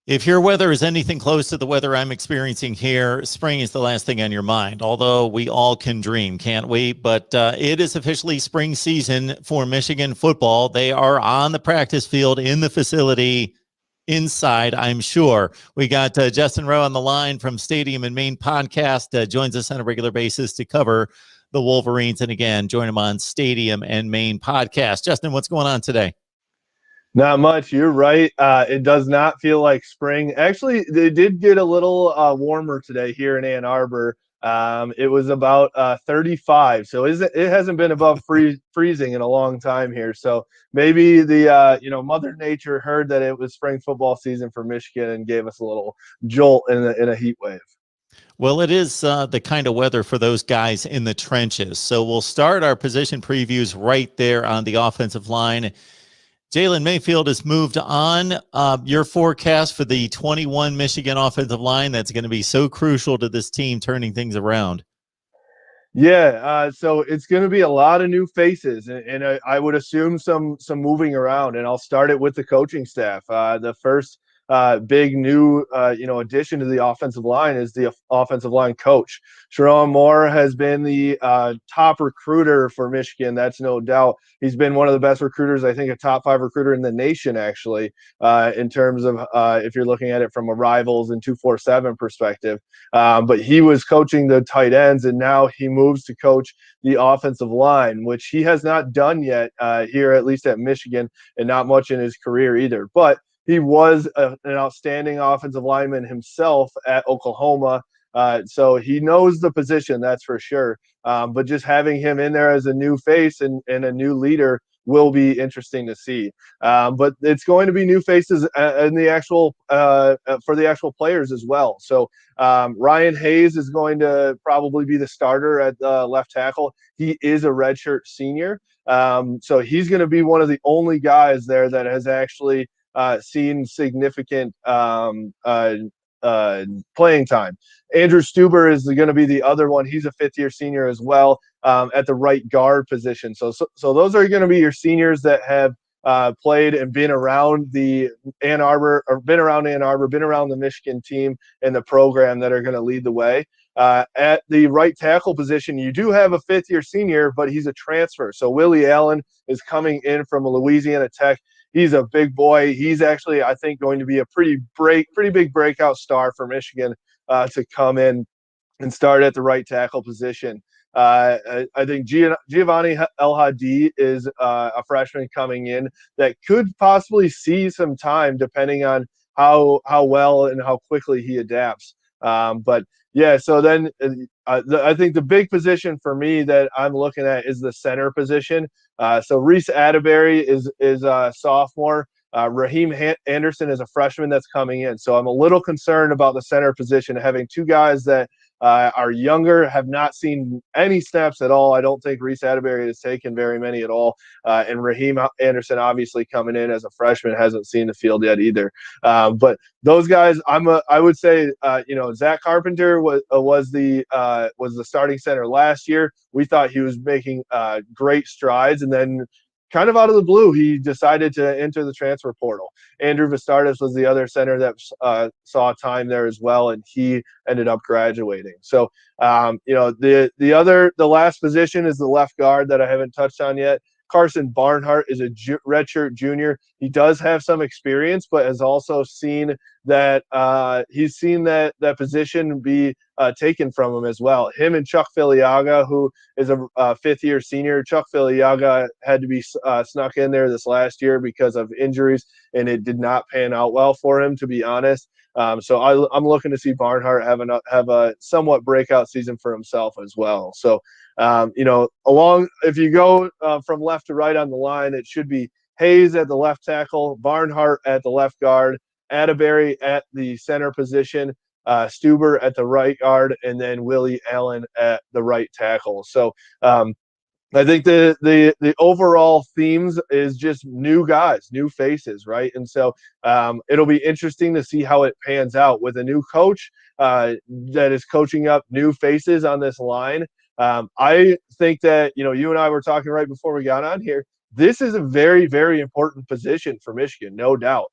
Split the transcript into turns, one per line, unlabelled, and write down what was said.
If your weather is anything close to the weather I'm experiencing here, spring is the last thing on your mind, although we all can dream, can't we? But it is officially spring season for Michigan football. They are on the practice field in the facility inside, I'm sure. We got Justin Rowe on the line from Stadium and Main podcast, joins us on a regular basis to cover the Wolverines. And again, join him on Stadium and Main podcast. Justin, what's going on today?
Not much. You're right. It does not feel like spring. Actually, they did get a little warmer today here in Ann Arbor. It was about 35, so it hasn't been above freezing in a long time here. So maybe the Mother Nature heard that it was spring football season for Michigan and gave us a little jolt in a heat wave.
Well, it is the kind of weather for those guys in the trenches. So we'll start our position previews right there on the offensive line. Jalen Mayfield has moved on. Your forecast for the 21 Michigan offensive line that's going to be so crucial to this team turning things around.
Yeah, so it's going to be a lot of new faces, and I would assume some moving around. And I'll start it with the coaching staff. The first big new addition to the offensive line is the offensive line coach. Sharon Moore has been the top recruiter for Michigan. That's no doubt. He's been one of the best recruiters, I think, a top 5 recruiter in the nation, actually, in terms of if you're looking at it from a Rivals and 247 perspective. But he was coaching the tight ends, and now he moves to coach the offensive line, which he has not done yet here, at least at Michigan, and not much in his career either. But he was an outstanding offensive lineman himself at Oklahoma. So he knows the position, that's for sure. But just having him in there as a new face and a new leader will be interesting to see. But it's going to be new faces in the actual for the actual players as well. So Ryan Hayes is going to probably be the starter at left tackle. He is a redshirt senior. So he's going to be one of the only guys there that has actually seen significant playing time. Andrew Stuber is going to be the other one. He's a fifth-year senior as well at the right guard position. So those are going to be your seniors that have played and been around the Ann Arbor, been around the Michigan team and the program that are going to lead the way. At the right tackle position, you do have a fifth-year senior, but he's a transfer. So Willie Allen is coming in from Louisiana Tech. He's a big boy. He's actually, I think, going to be a pretty big breakout star for Michigan to come in and start at the right tackle position. I think Giovanni El-Hadi is a freshman coming in that could possibly see some time depending on how well and how quickly he adapts. But yeah, so then I think the big position for me that I'm looking at is the center position. So Reese Atterbury is a sophomore. Raheem Anderson is a freshman that's coming in. So I'm a little concerned about the center position, having two guys that are younger, have not seen any snaps at all. I don't think Reese Atterbury has taken very many at all. And Raheem Anderson, obviously coming in as a freshman, hasn't seen the field yet either. But those guys, I would say, Zach Carpenter was the starting center last year. We thought he was making great strides, and then kind of out of the blue, he decided to enter the transfer portal. Andrew Vistardis was the other center that saw time there as well, and he ended up graduating. So, the last position is the left guard that I haven't touched on yet. Carson Barnhart is a redshirt junior. He does have some experience, but has also seen that that position be taken from him as well. Him and Chuck Filiaga, who is a fifth-year senior. Chuck Filiaga had to be snuck in there this last year because of injuries, and it did not pan out well for him, to be honest. So I'm looking to see Barnhart have a somewhat breakout season for himself as well. So, if you go from left to right on the line, it should be Hayes at the left tackle, Barnhart at the left guard, Atterbury at the center position, Stuber at the right guard, and then Willie Allen at the right tackle. So I think the overall themes is just new guys, new faces, right? And so it'll be interesting to see how it pans out with a new coach that is coaching up new faces on this line. I think that, you and I were talking right before we got on here. This is a very, very important position for Michigan, no doubt.